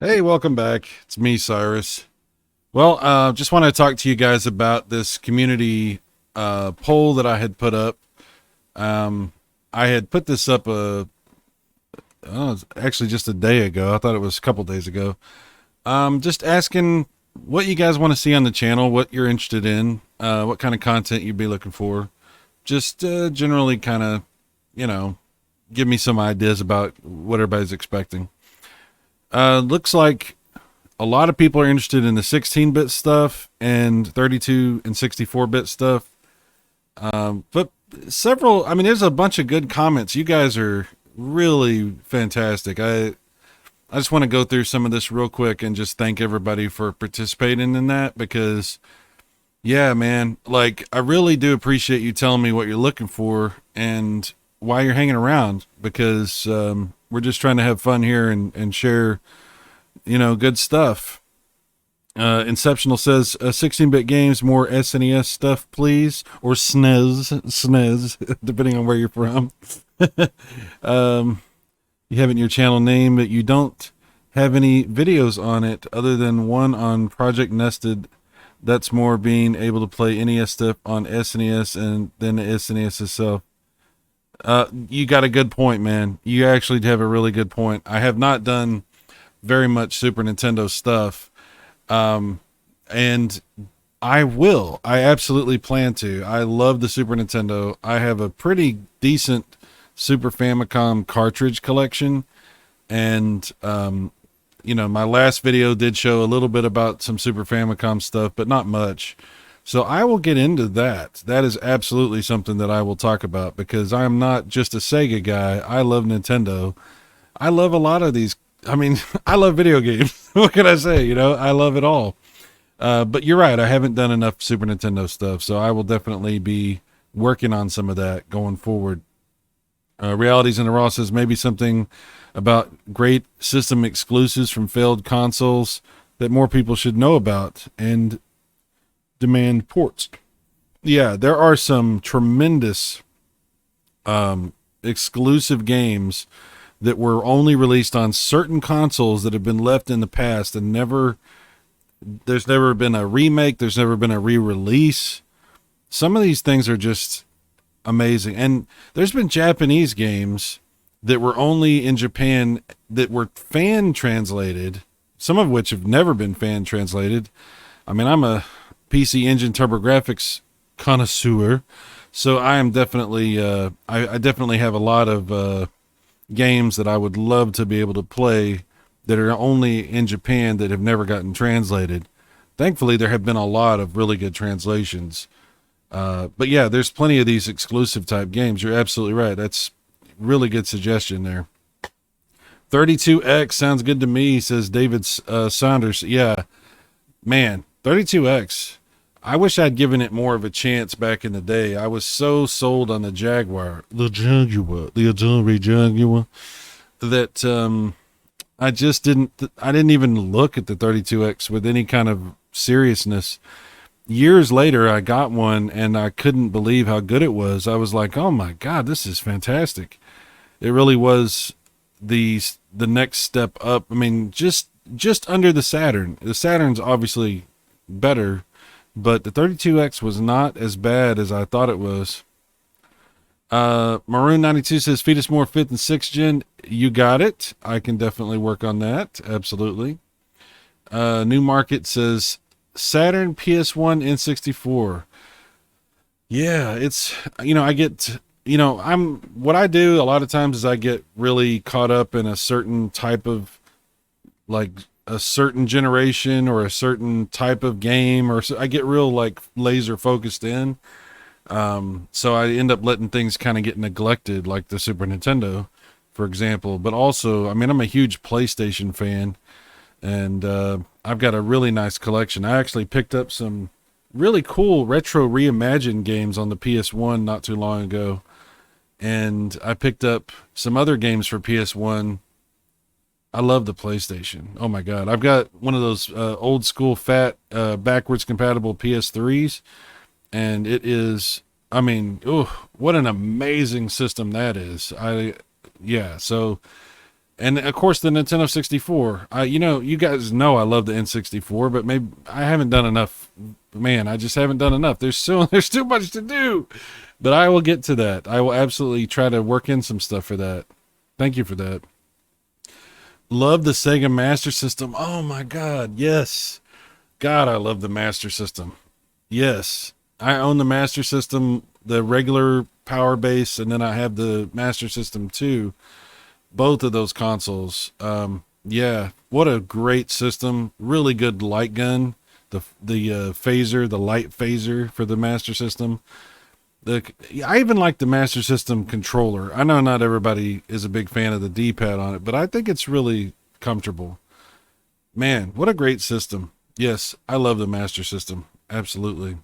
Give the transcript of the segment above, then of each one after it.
Hey, welcome back. It's me, Cyrus. Well, just want to talk to you guys about this community poll that I had put up. Um, I had put this up actually just a day ago. I thought it was a couple days ago. Just asking what you guys want to see on the channel, what you're interested in, what kind of content you'd be looking for. Just generally kind of, you know, give me some ideas about what everybody's expecting. Looks like a lot of people are interested in the 16-bit stuff and 32 and 64-bit stuff. But there's a bunch of good comments. You guys are really fantastic. I just want to go through some of this real quick and just thank everybody for participating in that because, yeah, man, like I really do appreciate you telling me what you're looking for and why you're hanging around because we're just trying to have fun here and share, good stuff. Inceptional says 16-bit games, more SNES stuff, please, or SNES, depending on where you're from. You have it in your channel name, but you don't have any videos on it other than one on Project Nested. That's more being able to play NES stuff on SNES and then the SNES itself. You got a good point, man. You actually have a really good point. I have not done very much Super Nintendo stuff. And I will. I absolutely plan to. I love the Super Nintendo. I have a pretty decent Super Famicom cartridge collection. And, my last video did show a little bit about some Super Famicom stuff, but not much. So I will get into that. That is absolutely something that I will talk about because I'm not just a Sega guy. I love Nintendo. I love a lot of these. I mean, I love video games. What can I say? I love it all. But you're right. I haven't done enough Super Nintendo stuff. So I will definitely be working on some of that going forward. Realities in the Raw says maybe something about great system exclusives from failed consoles that more people should know about and demand ports. Yeah, there are some tremendous exclusive games that were only released on certain consoles that have been left in the past and there's never been a remake, there's never been a re-release. Some of these things are just amazing. And there's been Japanese games that were only in Japan that were fan translated, some of which have never been fan translated. I mean, I'm a PC Engine TurboGrafx connoisseur, so I am definitely I definitely have a lot of games that I would love to be able to play that are only in Japan that have never gotten translated. Thankfully, there have been a lot of really good translations. But yeah, there's plenty of these exclusive type games. You're absolutely right. That's really good suggestion there. 32X sounds good to me, says David Saunders. Yeah, man, 32X. I wish I'd given it more of a chance back in the day. I was so sold on the Jaguar, the Atari Jaguar, that I just didn't even look at the 32X with any kind of seriousness. Years later, I got one and I couldn't believe how good it was. I was like, oh my God, this is fantastic. It really was the next step up. I mean, just under the Saturn. The Saturn's obviously better, but the 32X was not as bad as I thought it was. Maroon 92 says, feed us more 5th and 6th gen. You got it. I can definitely work on that. Absolutely. New Market says, Saturn, PS1, N64. Yeah, it's, I get, what I do a lot of times is I get really caught up in a certain type of, like, a certain generation or a certain type of game, or I get real like laser focused in. So I end up letting things kind of get neglected, like the Super Nintendo, for example. But also, I mean, I'm a huge PlayStation fan, and I've got a really nice collection. I actually picked up some really cool retro reimagined games on the PS1 not too long ago, and I picked up some other games for PS1. I love the PlayStation. Oh my God. I've got one of those old school fat backwards compatible PS3s, and it is, I mean, what an amazing system that is. So And of course the Nintendo 64. You guys know I love the N64, but maybe I haven't done enough. Man, I just haven't done enough. There's too much to do. But I will get to that. I will absolutely try to work in some stuff for that. Thank you for that. Love the Sega Master System. Oh my God, yes. God, I love the Master System. Yes. I own the Master System, the regular power base, and then I have the Master System too. Both of those consoles. Yeah, what a great system. Really good light gun. The phaser, the light phaser for the Master System. I even like the Master System controller. I know not everybody is a big fan of the D-pad on it, but I think it's really comfortable. Man, what a great system. Yes, I love the Master System. Absolutely.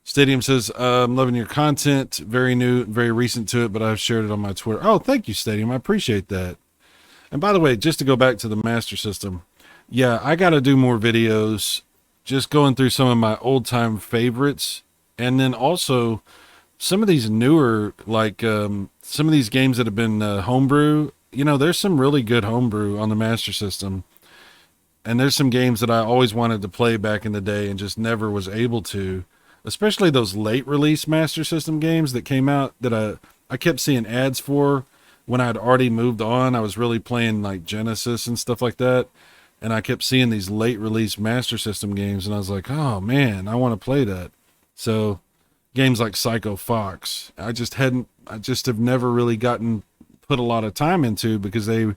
Stadium says, I'm loving your content. Very new, very recent to it, but I've shared it on my Twitter. Oh, thank you, Stadium. I appreciate that. And by the way, just to go back to the Master System, yeah, I got to do more videos just going through some of my old time favorites. And then also some of these newer, like some of these games that have been homebrew, there's some really good homebrew on the Master System. And there's some games that I always wanted to play back in the day and just never was able to, especially those late release Master System games that came out that I kept seeing ads for when I'd already moved on. I was really playing like Genesis and stuff like that. And I kept seeing these late release Master System games and I was like, oh man, I want to play that. So games like Psycho Fox, I just have never really put a lot of time into because they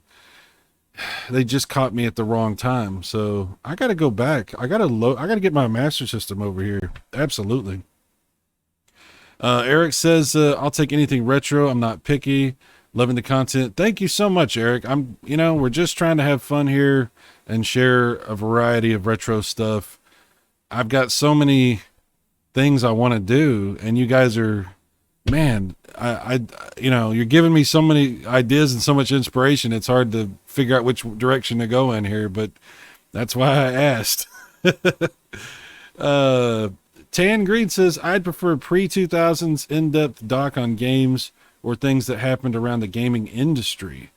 just caught me at the wrong time. So I got to go back. I got to get my Master System over here. Absolutely. Eric says, I'll take anything retro. I'm not picky. Loving the content. Thank you so much, Eric. We're just trying to have fun here and share a variety of retro stuff. I've got so many things I want to do, and you guys are, man, you're giving me so many ideas and so much inspiration. It's hard to figure out which direction to go in here, but that's why I asked. Tan Green says, I'd prefer pre-2000s in-depth doc on games or things that happened around the gaming industry.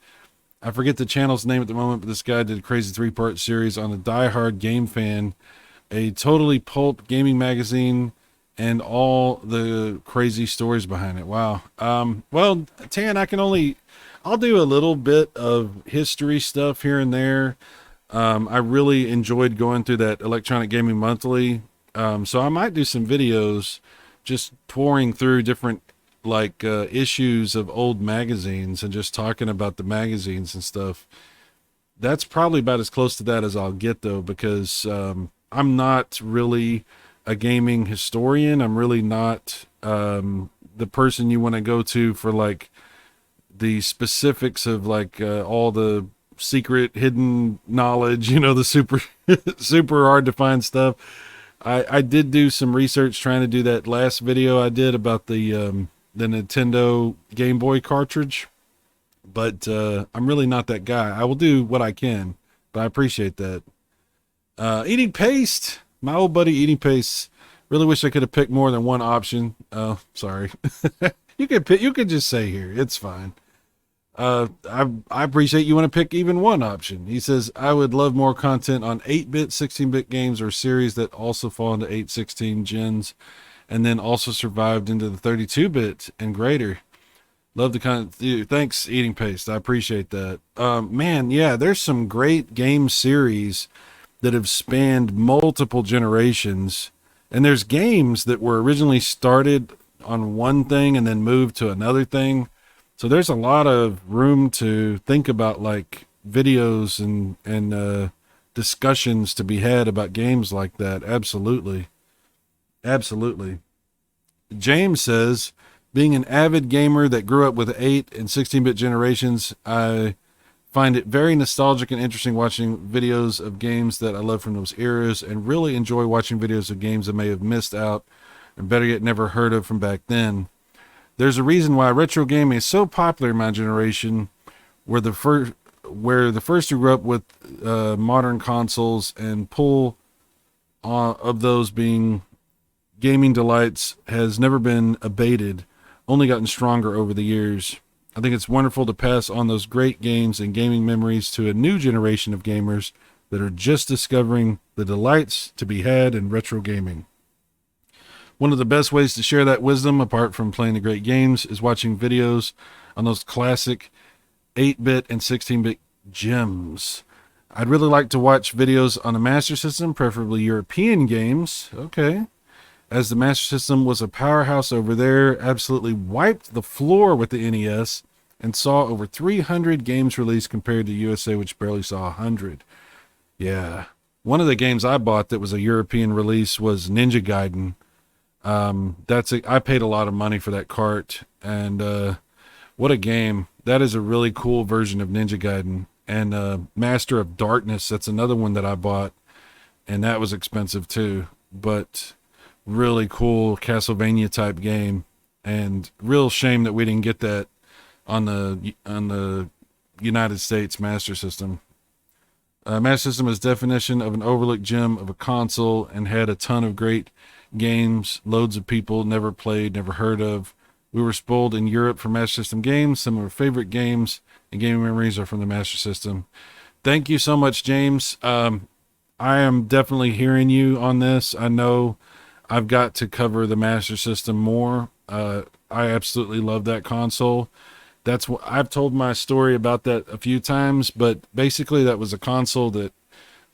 I forget the channel's name at the moment, but this guy did a crazy 3-part series on a diehard game fan, a totally pulp gaming magazine, and all the crazy stories behind it. Wow. Well, Tan, I'll do a little bit of history stuff here and there. I really enjoyed going through that Electronic Gaming Monthly. So I might do some videos just pouring through different issues of old magazines and just talking about the magazines and stuff. That's probably about as close to that as I'll get though, because I'm not really a gaming historian. I'm really not the person you want to go to for the specifics of all the secret hidden knowledge, the super super hard to find stuff. I did do some research trying to do that last video I did about the Nintendo Game Boy cartridge, but I'm really not that guy. I will do what I can, but I appreciate that. Eating Paste, my old buddy Eating Paste. Really wish I could have picked more than one option. Oh, sorry. You could just say here. It's fine. I appreciate you want to pick even one option. He says, I would love more content on 8-bit, 16-bit games or series that also fall into 8/16 gens and then also survived into the 32-bit and greater. Love the content. Thanks, Eating Paste. I appreciate that. Man, yeah, there's some great game series that have spanned multiple generations. And there's games that were originally started on one thing and then moved to another thing. So there's a lot of room to think about videos and discussions to be had about games like that. Absolutely. Absolutely. James says, being an avid gamer that grew up with 8 and 16-bit generations, I find it very nostalgic and interesting watching videos of games that I love from those eras and really enjoy watching videos of games I may have missed out and better yet never heard of from back then. There's a reason why retro gaming is so popular in my generation, where the first who grew up with modern consoles and pull of those being gaming delights has never been abated, only gotten stronger over the years. I think it's wonderful to pass on those great games and gaming memories to a new generation of gamers that are just discovering the delights to be had in retro gaming. One of the best ways to share that wisdom, apart from playing the great games, is watching videos on those classic 8-bit and 16-bit gems. I'd really like to watch videos on the Master System, preferably European games. Okay. As the Master System was a powerhouse over there, absolutely wiped the floor with the NES, and saw over 300 games released compared to USA, which barely saw 100. Yeah. One of the games I bought that was a European release was Ninja Gaiden. I paid a lot of money for that cart, and what a game. That is a really cool version of Ninja Gaiden. And Master of Darkness, that's another one that I bought, and that was expensive too, but really cool Castlevania type game, and real shame that we didn't get that on the United States Master System. Master System is definition of an overlooked gem of a console and had a ton of great games, loads of people never played, never heard of. We were spoiled in Europe for Master System games. Some of our favorite games and gaming memories are from the Master System. Thank you so much, James. I am definitely hearing you on this. I know I've got to cover the Master System more. I absolutely love that console. That's what I've told my story about that a few times, but basically that was a console that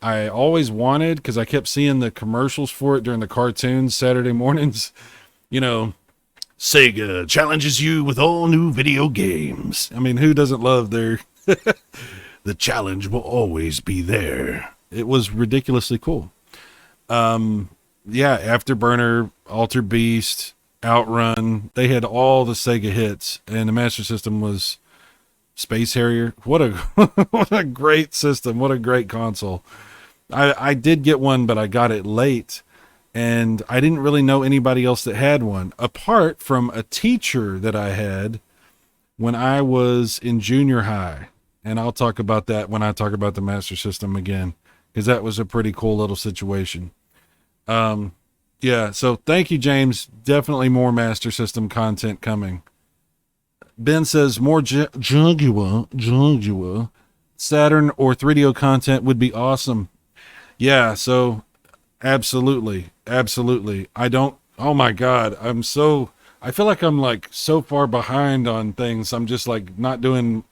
I always wanted because I kept seeing the commercials for it during the cartoons Saturday mornings. You know, Sega challenges you with all new video games. I mean, who doesn't love their the challenge will always be there. It was ridiculously cool. Yeah, Afterburner, Alter Beast, Outrun, they had all the Sega hits, and the Master System was Space Harrier. What a what a great system. What a great console. I did get one, but I got it late, and I didn't really know anybody else that had one, apart from a teacher that I had when I was in junior high. And I'll talk about that when I talk about the Master System again, because that was a pretty cool little situation. Yeah, so thank you, James. Definitely more Master System content coming. Ben says more Jaguar, Saturn or 3DO content would be awesome. Yeah, so absolutely. Oh my God. I feel like I'm like so far behind on things. I'm just like not doing,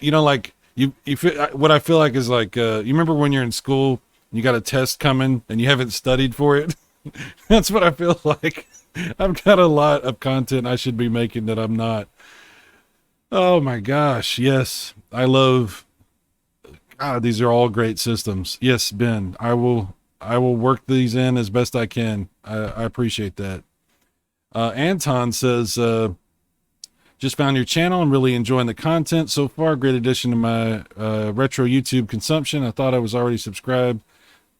like you feel, what I feel like is like, you remember when you're in school, you got a test coming and you haven't studied for it. That's what I feel like. I've got a lot of content I should be making that I'm not. Oh my gosh. Yes. I love, God, these are all great systems. Yes, Ben, I will work these in as best I can. I appreciate that. Anton says, just found your channel and really enjoying the content so far. Great addition to my retro YouTube consumption. I thought I was already subscribed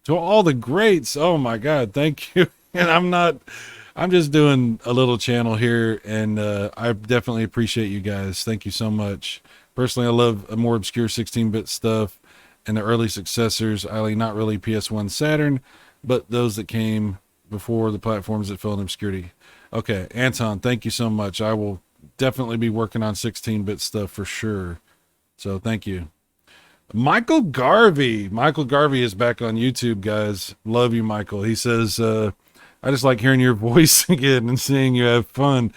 to all the greats. Oh my God, thank you. And I'm just doing a little channel here, and I definitely appreciate you guys. Thank you so much. Personally, I love a more obscure 16-bit stuff and the early successors, not really PS1 Saturn, but those that came before the platforms that fell in obscurity. Okay, Anton, thank you so much. I will definitely be working on 16-bit stuff for sure. So thank you. Michael Garvey is back on YouTube, guys. Love you, Michael. He says, I just like hearing your voice again and seeing you have fun.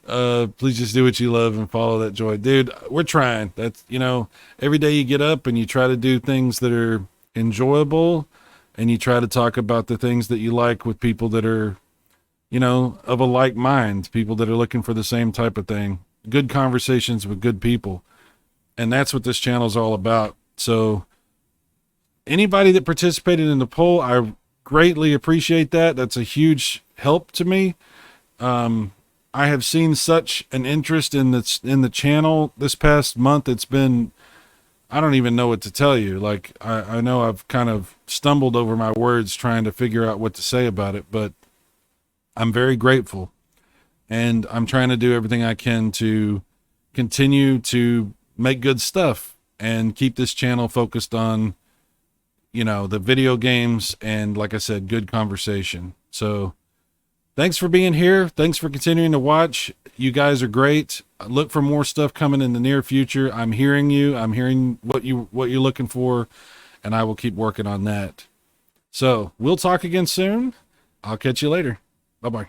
Please just do what you love and follow that joy. Dude, we're trying. That's, every day you get up and you try to do things that are enjoyable, and you try to talk about the things that you like with people that are, of a like mind, people that are looking for the same type of thing. Good conversations with good people. And that's what this channel is all about. So anybody that participated in the poll, I greatly appreciate that. That's a huge help to me. I have seen such an interest in the channel this past month. It's been, I don't even know what to tell you. Like, I know I've kind of stumbled over my words trying to figure out what to say about it, but I'm very grateful, and I'm trying to do everything I can to continue to make good stuff and keep this channel focused on, the video games and, like I said, good conversation. So Thanks for being here. Thanks for continuing to watch. You guys are great. Look for more stuff coming in the near future. I'm hearing you. I'm hearing what you're looking for, and I will keep working on that. So we'll talk again soon. I'll catch you later. Bye-bye.